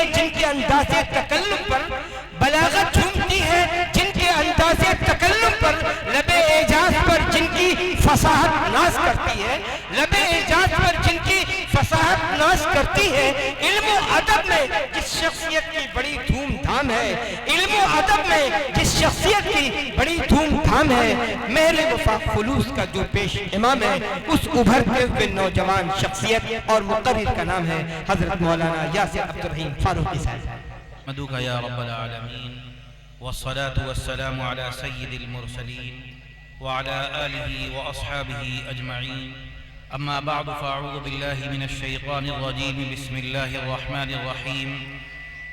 ہے جن کے انداز تکلم پر بلاغت جھومتی ہے، جن کے انداز تکلم پر لب اعجاز پر جن کی فصاحت ناز کرتی ہے، لب اعجاز پر جن کی فصاحت ناز کرتی ہے۔ علم و ادب میں جس شخصیت کی بڑی دھوم دھام ہے، علم و ادب میں جس شخصیت کی بڑی دھوم دھام ہے، مہر وفا خلوص کا جو پیش امام ہے، اس ابھرتے ہوئے نوجوان شخصیت اور مقرر کا نام ہے حضرت مولانا یاسر عبدالرحیم فاروقی صاحب۔ مدعوك يا رب العالمين، والصلاة والسلام على سيد المرسلين وعلى آله وأصحابه أجمعين، أما بعد فأعوذ بالله من الشيطان الرجيم، بسم الله الرحمن الرحيم،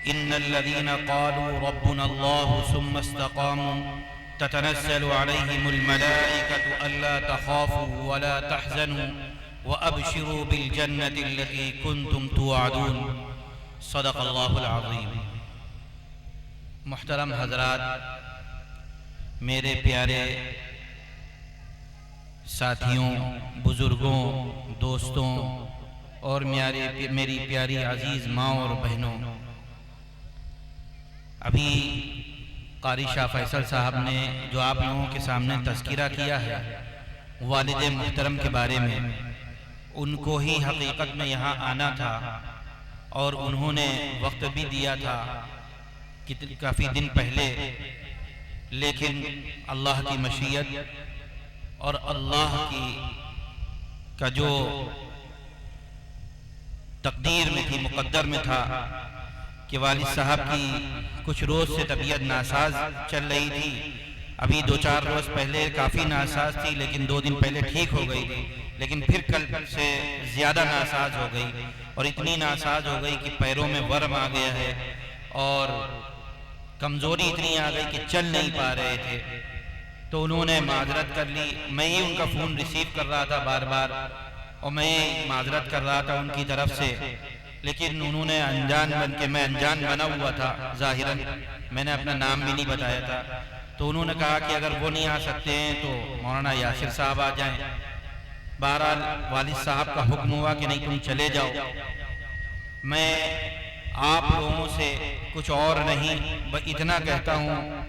إن الذين قالوا ربنا الله ثم استقاموا تتنزل عليهم الملائكة ألا تخافوا ولا تحزنوا وأبشروا بالجنة التي كنتم توعدون، صدق اللہ العظیم۔ محترم حضرات، میرے پیارے ساتھیوں، بزرگوں، دوستوں اور میری پیاری عزیز ماں اور بہنوں، ابھی قاری شاہ فیصل صاحب نے جو آپ لوگوں کے سامنے تذکرہ کیا ہے والد محترم کے بارے میں، ان کو ہی حقیقت میں یہاں آنا تھا اور انہوں نے وقت بھی دیا تھا کافی دن پہلے، لیکن اللہ کی مشیت اور اللہ کا جو تقدیر میں تھی، مقدر میں تھا کہ والد صاحب کی کچھ روز سے طبیعت ناساز چل رہی تھی۔ ابھی 2-4 روز پہلے کافی ناساز تھی، لیکن 2 دن پہلے ٹھیک ہو گئی تھی، لیکن پھر کل سے زیادہ ناساز ہو گئی، اور اتنی ناساز ہو گئی کہ پیروں میں ورم آ گیا ہے اور کمزوری اتنی آ گئی کہ چل نہیں پا رہے تھے۔ تو انہوں نے معذرت کر لی، میں ہی ان کا فون ریسیو کر رہا تھا بار بار، اور میں معذرت کر رہا تھا ان کی طرف سے، لیکن انہوں نے انجان بن کے، میں انجان بنا ہوا تھا ظاہراً، میں نے اپنا نام بھی نہیں بتایا تھا، تو انہوں نے کہا کہ اگر وہ نہیں آ سکتے ہیں تو مولانا یاسر صاحب آ جائیں۔ بہرحال والد صاحب کا حکم ہوا کہ نہیں تم چلے جاؤ۔ میں آپ لوگوں سے کچھ اور نہیں، بس اتنا کہتا ہوں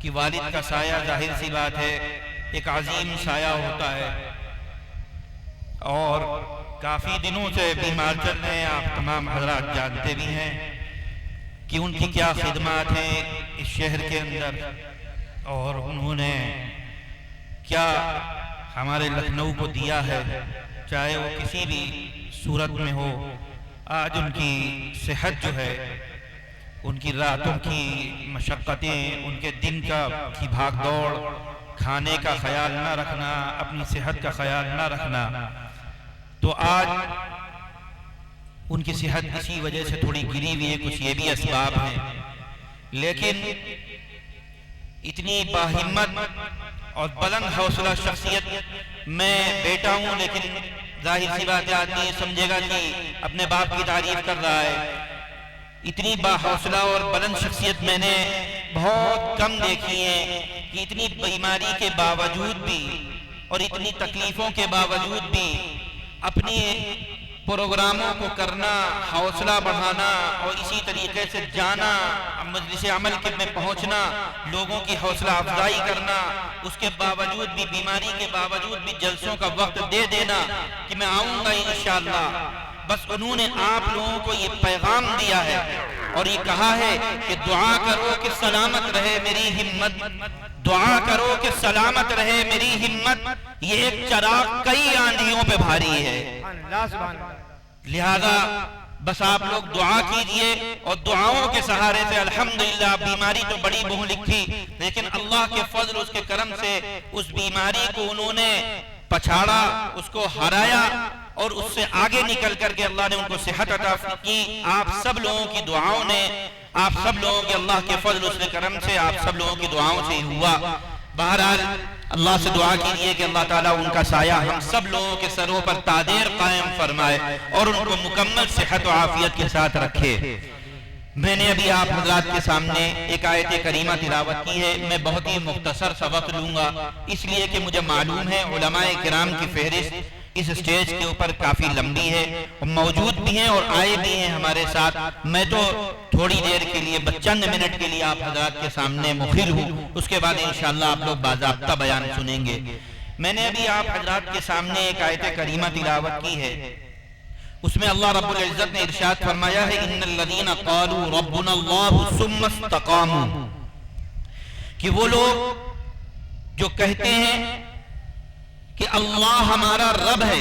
کہ والد کا سایہ ظاہر سی بات ہے ایک عظیم سایہ ہوتا ہے، اور کافی دنوں سے بیمار چل رہے ہیں، آپ تمام حضرات جانتے بھی ہیں کہ ان کی کیا خدمات ہیں اس شہر کے اندر، اور انہوں نے کیا ہمارے لکھنؤ کو دیا ہے، چاہے وہ کسی بھی صورت میں ہو۔ آج ان کی صحت جو ہے، ان کی راتوں کی مشقتیں، ان کے دن کی بھاگ دوڑ، کھانے کا خیال نہ رکھنا، اپنی صحت کا خیال نہ رکھنا، تو آج ان کی صحت اسی وجہ سے تھوڑی گری ہوئی ہے، کچھ یہ بھی اسباب ہیں، لیکن اتنی باہمت اور بلند حوصلہ شخصیت، میں بیٹا ہوں لیکن ظاہر سی بات ہے آدمی سمجھے گا کہ اپنے باپ کی تعریف کر رہا ہے۔ اتنی باحوصلہ اور بلند شخصیت میں نے بہت کم دیکھی ہے کہ اتنی بیماری کے باوجود بھی اور اتنی تکلیفوں کے باوجود بھی اپنی پروگراموں کو کرنا، حوصلہ بڑھانا، اور اسی طریقے سے جانا، مجلس عمل میں پہنچنا، لوگوں کی حوصلہ افزائی کرنا، اس کے باوجود بھی، بیماری کے باوجود بھی جلسوں کا وقت دے دینا کہ میں آؤں گا انشاءاللہ۔ بس انہوں نے آپ لوگوں کو یہ پیغام دیا ہے اور یہ کہا ہے کہ دعا کرو کہ سلامت رہے میری ہمت، دعا کرو کہ سلامت رہے میری ہمت، یہ ایک چراغ کئی آندھیوں پہ بھاری ہے، لہذا بس آپ لوگ دعا کیجئے، اور دعاؤں کے سہارے سے الحمدللہ بیماری تو بڑی مہلک تھی، لیکن اللہ کے فضل، اس کے کرم سے اس بیماری کو انہوں نے پچھاڑا، اس کو ہرایا، اور اس سے آگے نکل کر کے اللہ نے ان کو صحت عطا کی۔ آپ سب لوگوں کی دعاؤں نے، آپ سب لوگوں کے اللہ کے فضل، اس کے کرم سے آپ سب لوگوں کی دعاؤں سے ہوا۔ بہرحال اللہ سے دعا کیجئے کہ اللہ تعالیٰ ان کا سایہ ہم سب لوگوں کے سروں پر تادیر قائم فرمائے اور ان کو مکمل صحت و عافیت کے ساتھ رکھے۔ میں نے ابھی آپ حضرات کے سامنے ایک آیت کریمہ تلاوت کی ہے، میں بہت ہی مختصر سا وقت لوں گا، اس لیے کہ مجھے معلوم ہے علماء کرام کی فہرست اس سٹیج کے اوپر کافی لمبی ہے، موجود بھی ہیں اور آئے بھی ہیں ہمارے ساتھ. میں تو تھوڑی دیر کے لیے چند منٹ کے لیے آپ حضرات کے سامنے مخر ہوں، اس کے بعد انشاءاللہ آپ لوگ باضابطہ بیان سنیں گے. میں نے ابھی آپ حضرات کے سامنے ایک آیت کریمہ تلاوت کی ہے، اس میں اللہ رب العزت نے ارشاد فرمایا ہے ان الذین قالوا ربنا اللہ ثم استقاموا، کہ وہ لوگ جو کہتے ہیں کہ اللہ ہمارا رب ہے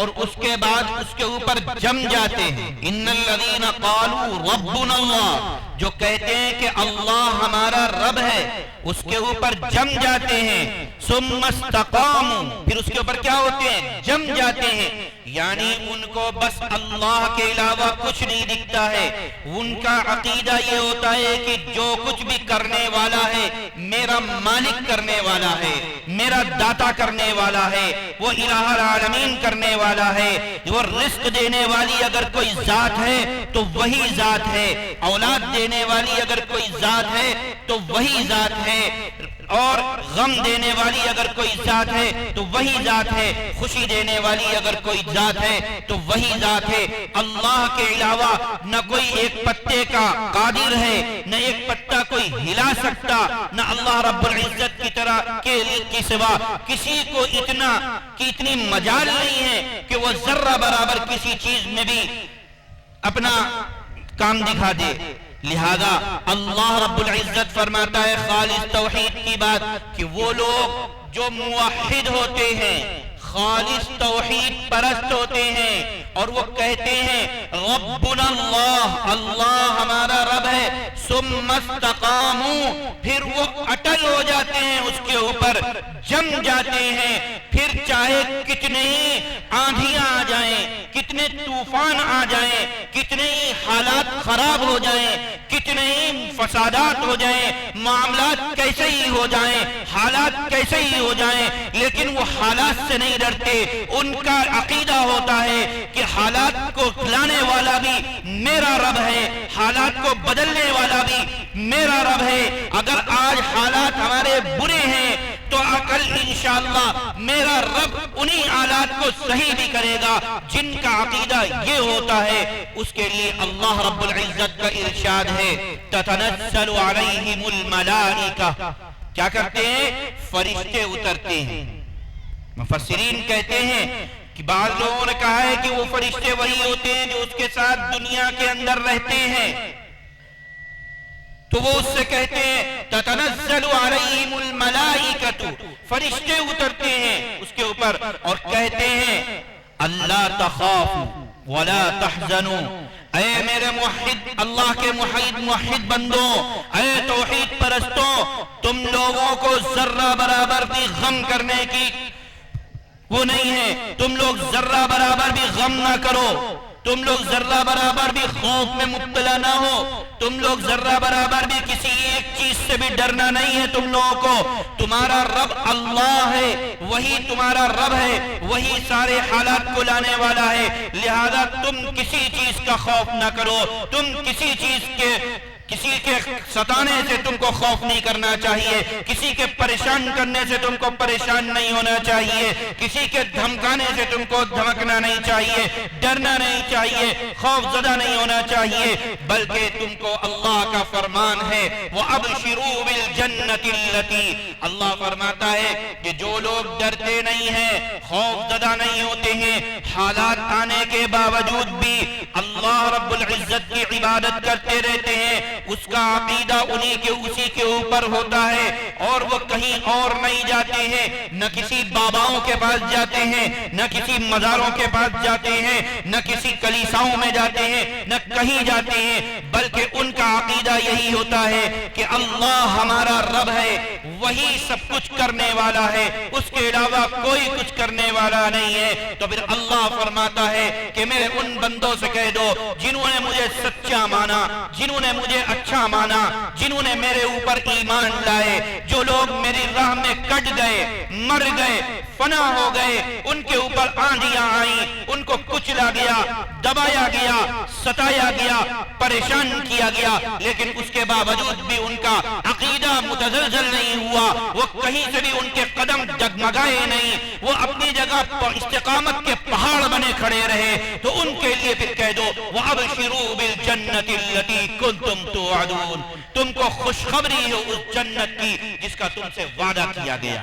اور اس کے بعد اس کے اوپر جم جاتے ہیں. ان الذین قالوا ربنا اللہ، جو کہتے ہیں کہ اللہ ہمارا رب ہے، اس کے اوپر جم جاتے ہیں. ثم استقاموا، پھر اس کے اوپر کیا ہوتے ہیں؟ جم جاتے ہیں. یعنی ان کو بس اللہ کے علاوہ کچھ نہیں دکھتا ہے. ان کا عقیدہ یہ ہوتا ہے کہ جو کچھ بھی کرنے والا ہے میرا مالک کرنے والا ہے، میرا داتا کرنے والا ہے، وہ الہ العالمین کرنے والا ہے. وہ رزق دینے والی اگر کوئی ذات ہے تو وہی ذات ہے، اولاد دینے والی اگر کوئی ذات ہے تو وہی ذات ہے، اور غم دینے والی اگر کوئی ذات ہے تو وہی ذات ہے، خوشی دینے والی اگر کوئی ذات ہے تو وہی ذات ہے. اللہ کے علاوہ نہ کوئی ایک پتے کا قادر ہے، نہ ایک پتا کوئی ہلا سکتا، نہ اللہ رب العزت کی طرح کے سوا کسی کو اتنی مجال نہیں ہے کہ وہ ذرہ برابر کسی چیز میں بھی اپنا کام دکھا دے. لہذا اللہ رب العزت فرماتا ہے خالص توحید کی بات کہ وہ لوگ جو موحد ہوتے ہیں، خالص توحید پرست ہوتے ہیں، اور وہ کہتے ہیں ربنا اللہ، اللہ ہمارا رب ہے. ثم استقاموا، پھر وہ اٹل ہو جاتے ہیں، اس کے اوپر جم جاتے ہیں. پھر چاہے کتنے ہی آندھیاں آ جائیں، کتنے طوفان آ جائیں، کتنے ہی حالات خراب ہو جائیں، کتنے ہی فسادات ہو جائیں، معاملات کیسے ہی ہو جائیں، حالات کیسے ہی ہو جائیں، لیکن وہ حالات سے نہیں ڈرتے. ان کا عقیدہ ہوتا ہے کہ حالات کو لانے والا بھی میرا رب ہے، حالات کو بدلنے والا بھی میرا رب ہے. اگر آج حالات ہمارے برے ہیں تو کل انشاءاللہ میرا رب انہی حالات کو صحیح بھی کرے گا. جن کا عقیدہ یہ ہوتا ہے اس کے لیے اللہ رب العزت کا ارشاد ہے تتنزل علیہم الملائکہ، کیا کرتے ہیں؟ فرشتے اترتے ہیں. مفسرین کہتے ہیں کہ بعض لوگوں نے کہا ہے کہ وہ فرشتے وہی ہوتے ہیں جو اس کے ساتھ دنیا کے اندر رہتے ہیں، تو وہ اس سے کہتے ہیں تتنزل علیہم الملائکۃ، فرشتے اترتے ہیں اس کے اوپر اور کہتے ہیں اللہ تخافوا ولا تحزنوا، اے میرے موحد، اللہ کے موحد بندوں، اے توحید پرستوں، تم لوگوں کو ذرہ برابر بھی غم کرنے کی وہ نہیں ہے. تم لوگ ذرہ برابر بھی غم نہ کرو، تم لوگ ذرہ برابر بھی خوف میں مبتلا نہ ہو، تم لوگ ذرہ برابر بھی کسی ایک چیز سے بھی ڈرنا نہیں ہے. تم لوگوں کو تمہارا رب اللہ ہے، وہی تمہارا رب ہے، وہی سارے حالات کو لانے والا ہے. لہذا تم کسی چیز کا خوف نہ کرو، تم کسی کے ستانے سے تم کو خوف نہیں کرنا چاہیے، کسی کے پریشان کرنے سے تم کو پریشان نہیں ہونا چاہیے، کسی کے دھمکانے سے تم کو دھمکنا نہیں چاہیے، ڈرنا نہیں چاہیے، خوف زدہ نہیں ہونا چاہیے، بلکہ تم کو اللہ کا فرمان ہے وَأَبْشِرُوا بِالْجَنَّةِ الَّتِي، اللہ فرماتا ہے کہ جو لوگ ڈرتے نہیں ہیں، خوف زدہ نہیں ہوتے ہیں، حالات آنے کے باوجود بھی اللہ رب العزت کی عبادت کرتے رہتے ہیں، اس کا عقیدہ اسی کے اوپر ہوتا ہے اور وہ کہیں اور نہیں جاتے ہیں، نہ کسی باباؤں کے پاس جاتے ہیں، نہ کسی مزاروں کے پاس جاتے ہیں، نہ کسی کلیساؤں میں جاتے ہیں، نہ کہیں جاتے ہیں، بلکہ ان کا عقیدہ یہی ہوتا ہے کہ اللہ ہمارا رب ہے، وہی سب کچھ کرنے والا ہے، اس کے علاوہ کوئی کچھ کرنے والا نہیں ہے. تو پھر اللہ فرماتا ہے کہ میرے ان بندوں سے کہہ دو جنہوں نے مجھے سچا مانا، جنہوں نے مجھے اچھا مانا، جنہوں نے میرے اوپر ایمان لائے، جو لوگ میری راہ میں کٹ گئے، مر گئے، فنا ہو گئے، ان کے اوپر آندھیاں آئیں، ان کو کچلا گیا، دبایا گیا، ستایا گیا، پریشان کیا گیا، لیکن اس کے باوجود بھی ان کا عقیدہ متزلزل نہیں ہوا، وہ کہیں سے بھی ان کے قدم ڈگمگائے نہیں، وہ اپنی جگہ پر استقامت کے پہاڑ بنے کھڑے رہے۔ تو ان کے لیے پھر کہہ دو وَأَبْشِرُوا بِالْجَنَّةِ الَّتِي كُنْتُمْ تُوعَدُونَ، تم کو خوشخبری ہو اس جنت کی جس کا تم سے وعدہ کیا گیا۔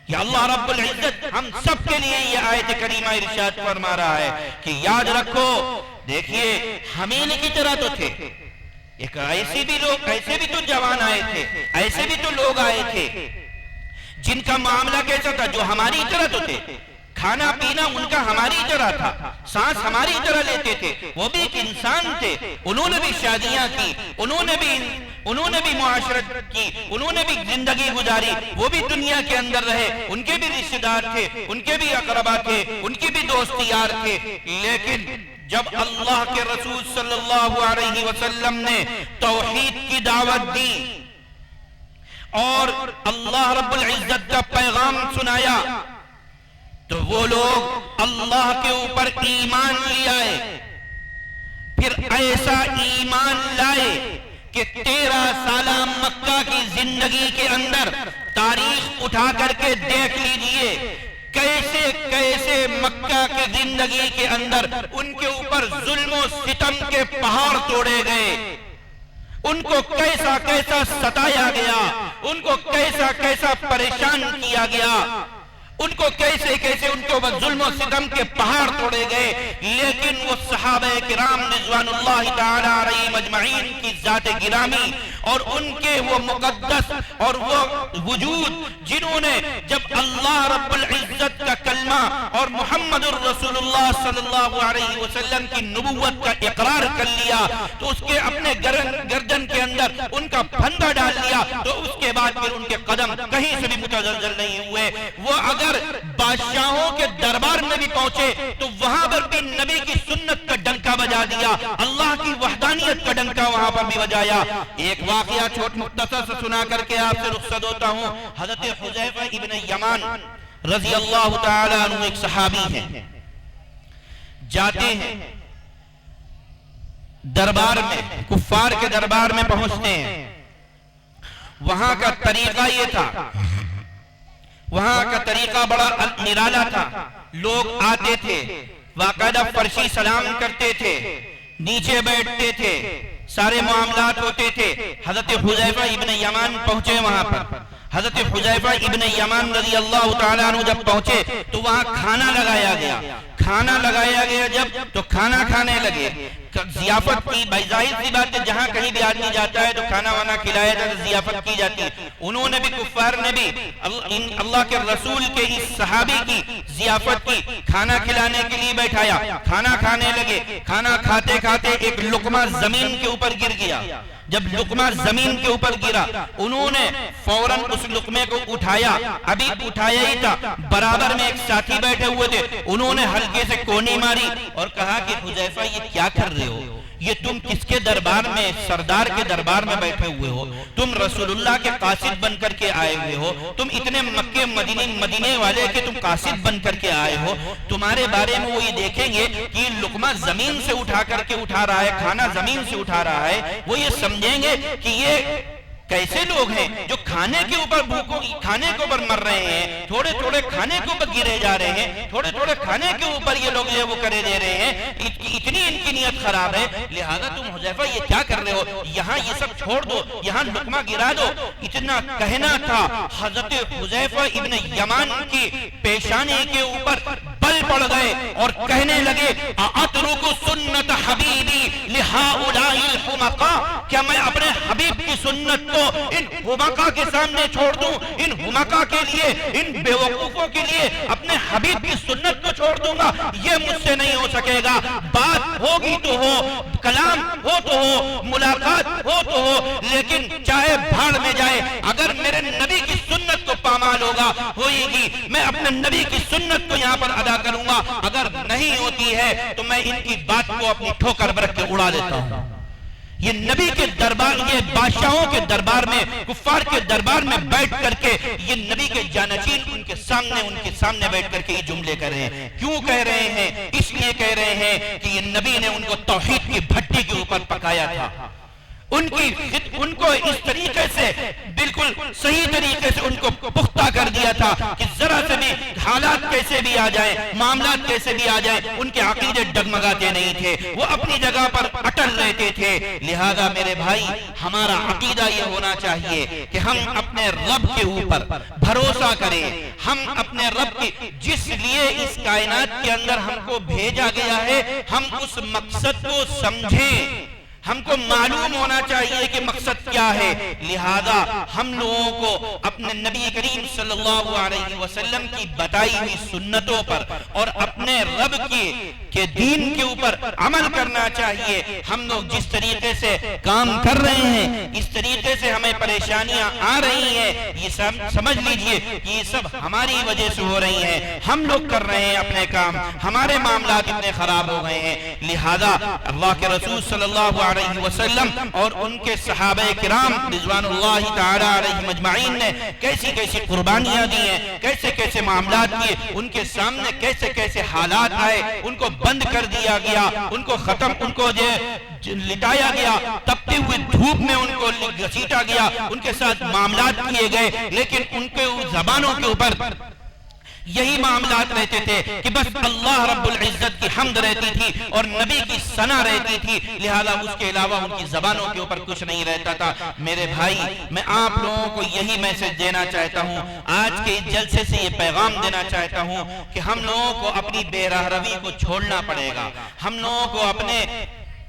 یا اللہ رب العزت ہم سب کے لیے یہ آیت کریمہ ارشاد فرما رہا ہے کہ یاد رکھو، دیکھیے حمیل کی طرح تو تھے، ایک ایسے بھی تو جوان آئے تھے، ایسے بھی تو لوگ آئے تھے جن کا معاملہ کیسا تھا، جو ہماری طرح تو تھے، کھانا پینا ان کا ہماری طرح تھا، سانس ہماری طرح لیتے تھے، وہ بھی ایک انسان تھے، انہوں نے بھی شادیاں کی، انہوں نے بھی معاشرت کی، انہوں نے بھی زندگی گزاری، وہ بھی دنیا کے اندر رہے، ان کے بھی رشتہ دار تھے، ان کے بھی اقربا تھے، ان کی بھی دوست یار تھے، لیکن جب اللہ کے رسول صلی اللہ علیہ وسلم نے توحید کی دعوت دی اور اللہ رب العزت کا پیغام سنایا تو وہ لوگ اللہ کے اوپر ایمان لے آئے، پھر ایسا ایمان لائے کہ 13 سالہ مکہ کی زندگی کے اندر تاریخ اٹھا کر کے دیکھ لیجئے کیسے کیسے مکہ کی زندگی کے اندر ان کے اوپر ظلم و ستم کے پہاڑ توڑے گئے، ان کو کیسا کیسا ستایا گیا، ان کو کیسا کیسا پریشان کیا گیا، ان کو کیسے کیسے ان کے اوپر ظلم و ستم کے پہاڑ توڑے گئے، لیکن وہ صحابہ کرام رضوان اللہ تعالی علیہم اجمعین کی ذات گرامی اور ان کے وہ مقدس اور وہ وجود جنہوں نے جب اللہ رب العزت کا کلمہ اور محمد الرسول اللہ صلی اللہ علیہ وسلم کی نبوت کا اقرار کر لیا تو اس کے اپنے گردن کے اندر ان کا پھندا ڈال لیا، تو اس کے بعد پھر ان کے قدم کہیں سے بھی متزلزل نہیں ہوئے۔ وہ اگر بادشاہوں کے دربار میں بھی پہنچے تو وہاں پر بھی نبی کی سنت کا ڈنکا بجا دیا، اللہ کی وحدانیت کا ڈنکا وہاں پر بھی بجایا۔ ایک واقعہ چھوٹ مختصر سے سنا کر کے آپ سے رخصت ہوتا ہوں۔ حضرت حذیفہ ابن یمان رضی اللہ تعالی عنہ ایک صحابی ہیں، جاتے ہیں دربار میں، کفار کے دربار میں پہنچتے ہیں۔ وہاں کا طریقہ یہ تھا، وہاں کا طریقہ بڑا نرالا تھا، لوگ آتے تھے، باقاعدہ فرشی سلام کرتے تھے، نیچے بیٹھتے تھے، سارے معاملات ہوتے تھے۔ حضرت حذیفہ ابن یمان پہنچے وہاں پر، حضرت حذیفہ ابن یمان رضی اللہ تعالیٰ عنہ جب پہنچے تو وہاں کھانا لگایا گیا، کھانا لگایا گیا جب تو کھانا کھانے لگے، ضیافت کی، بھائی ظاہر سی بات ہے جہاں کہیں بھی آدمی جاتا ہے تو کھانا وانا کھلایا جاتا ہے، ضیافت کی جاتی ہے۔ انہوں نے بھی، کفار نے بھی اللہ کے رسول کے اس صحابی کی ضیافت کی، کھانا کھلانے کے لیے بیٹھایا، کھانا کھانے لگے، کھانا کھاتے کھاتے ایک لقمہ زمین کے اوپر گر گیا۔ جب لقمہ زمین کے اوپر گرا انہوں نے فوراً اس لقمے کو اٹھایا، ابھی اٹھایا ہی تھا، برابر میں ایک ساتھی بیٹھے ہوئے تھے، انہوں نے ہلکے سے کونی ماری اور کہا کہ حذیفہ یہ کیا کر رہے ہو، یہ تم کس کے دربار میں، سردار کے دربار میں بیٹھے ہوئے ہو، تم رسول اللہ کے قاصد بن کر کے آئے ہوئے ہو، تم اتنے مکے مدینے والے کے تم قاصد بن کر کے آئے ہو، تمہارے بارے میں وہ یہ دیکھیں گے کہ یہ لقمہ زمین سے اٹھا کر کے اٹھا رہا ہے، کھانا زمین سے اٹھا رہا ہے، وہ یہ سمجھیں گے کہ یہ کیسے لوگ ہیں جو کھانے کے اوپر کھانے کے اوپر مر رہے ہیں، تھوڑے تھوڑے کھانے کے اوپر گرے جا رہے ہیں، تھوڑے تھوڑے کھانے کے اوپر یہ لوگ وہ کرے دے رہے ہیں، اتنی ان کی نیت خراب ہے، لہذا تم حذیفہ یہ کیا کر رہے ہو، یہاں یہ سب چھوڑ دو، یہاں لقمہ گرا دو۔ اتنا کہنا تھا، حضرت حذیفہ ابن یمان کی پیشانی کے اوپر بل پڑ گئے اور کہنے لگے اَأَتْرُكُ سُنَّتَ حَبِيبِي لِهَٰؤُلَاءِ الْحُمَقَاءِ، کیا میں اپنے حبیب کی سنت کو ان حمقاء کے سامنے چھوڑ دوں، ان حمقاء کے لیے، ان بے وقوفوں کے لیے اپنے حبیب کی سنت کو چھوڑ دوں گا؟ یہ مجھ سے نہیں ہو سکے گا، بات ہوگی تو ہو، کلام ہو تو ہو، ملاقات ہو تو ہو، لیکن چاہے بھاڑ میں جائے، اگر میرے نبی کی سنت کو پامال ہوگا ہوئے گی، میں اپنے نبی کی سنت کو یہاں پر ادا کروں گا، اگر نہیں ہوتی ہے تو میں ان کی بات کو اپنی ٹھوکر برکھ کے اڑا دیتا ہوں۔ یہ نبی کے دربار، یہ بادشاہوں کے دربار میں، کفار کے دربار میں بیٹھ کر کے یہ نبی کے جانشین ان کے سامنے بیٹھ کر کے یہ جملے کر رہے ہیں. کیوں کہہ رہے ہیں؟ اس لیے کہہ رہے ہیں کہ یہ نبی نے ان کو توحید کی بھٹی کے اوپر پکایا تھا. ان کو اس طریقے سے بالکل صحیح طریقے سے ان کو پختہ کر دیا تھا کہ ذرا سے بھی حالات کیسے بھی آ جائیں، معاملات کیسے بھی آ جائیں، ان کے عقیدے ڈگمگاتے نہیں تھے، وہ اپنی جگہ پر اٹل رہتے تھے. لہذا میرے بھائی، ہمارا عقیدہ یہ ہونا چاہیے کہ ہم اپنے رب کے اوپر بھروسہ کریں. ہم اپنے رب کی جس لیے اس کائنات کے اندر ہم کو بھیجا گیا ہے، ہم اس مقصد کو سمجھیں. ہم کو معلوم ہونا چاہیے کہ مقصد کیا ہے. لہذا ہم لوگوں کو اپنے نبی کریم صلی اللہ علیہ وسلم کی بتائی ہوئی سنتوں پر اور اپنے رب کے دین کے اوپر عمل کرنا چاہیے. ہم لوگ جس طریقے سے کام کر رہے ہیں، اس طریقے سے ہمیں پریشانیاں آ رہی ہیں، یہ سب سمجھ لیجئے کہ یہ سب ہماری وجہ سے ہو رہی ہیں. ہم لوگ کر رہے ہیں اپنے کام، ہمارے معاملات اتنے خراب ہو گئے ہیں. لہذا اللہ کے رسول صلی اللہ علیہ وسلم اور ان کے صحابہ کرام رضوان اللہ تعالی علیہم اجمعین نے کیسی کیسی قربانیاں دی ہیں، کیسے کیسے معاملات کیے، ان کے سامنے کیسے کیسے حالات آئے، ان کو بند کر دیا گیا، ان کو لٹایا گیا، تپتے ہوئے دھوپ میں ان کو گھسیٹا گیا، ان کے ساتھ معاملات کیے گئے. لیکن ان کے زبانوں کے اوپر یہی معاملات رہتے تھے کہ بس اللہ رب العزت کی حمد رہتی تھی اور نبی کی ثنا رہتی تھی. لہذا اس کے علاوہ ان کی زبانوں کے اوپر کچھ نہیں رہتا تھا. میرے بھائی، میں آپ لوگوں کو یہی میسج دینا چاہتا ہوں، آج کے جلسے سے یہ پیغام دینا چاہتا ہوں کہ ہم لوگوں کو اپنی بے راہ روی کو چھوڑنا پڑے گا. ہم لوگوں کو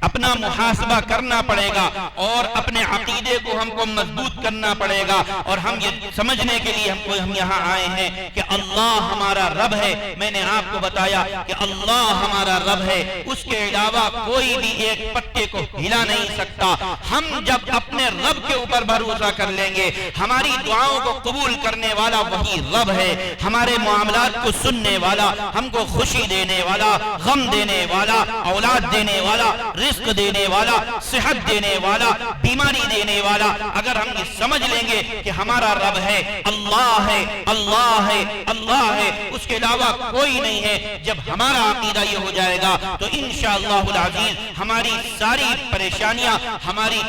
اپنا محاسبہ کرنا پڑے گا اور اپنے عقیدے کو ہم کو مضبوط کرنا پڑے گا. اور ہم یہ سمجھنے کے لیے ہم یہاں آئے ہیں کہ اللہ ہمارا رب ہے. میں نے آپ کو بتایا کہ اللہ ہمارا رب ہے، اس کے علاوہ کوئی بھی ایک پتے کو ہلا نہیں سکتا. ہم جب اپنے رب کے اوپر بھروسہ کر لیں گے، ہماری دعاؤں کو قبول کرنے والا وہی رب ہے، ہمارے معاملات کو سننے والا، ہم کو خوشی دینے والا، غم دینے والا، اولاد دینے والا، رزق دینے والا، صحت دینے والا، بیماری دینے والا. اگر ہم یہ سمجھ لیں گے کہ ہمارا رب ہے، اللہ ہے، اللہ ہے، اللہ ہے، اس کے علاوہ کوئی نہیں ہے، جب ہمارا عقیدہ یہ ہو جائے گا تو انشاءاللہ العزیز ہماری ساری پریشانیاں ہماری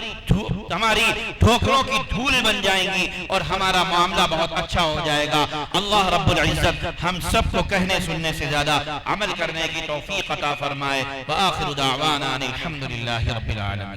ٹھوکروں کی دھول بن جائیں گی اور ہمارا معاملہ بہت اچھا ہو جائے گا. اللہ رب العزت ہم سب کو کہنے سننے سے زیادہ عمل کرنے کی توفیق عطا فرمائے. وآخر دعوانا الحمدللہ رب العالمین.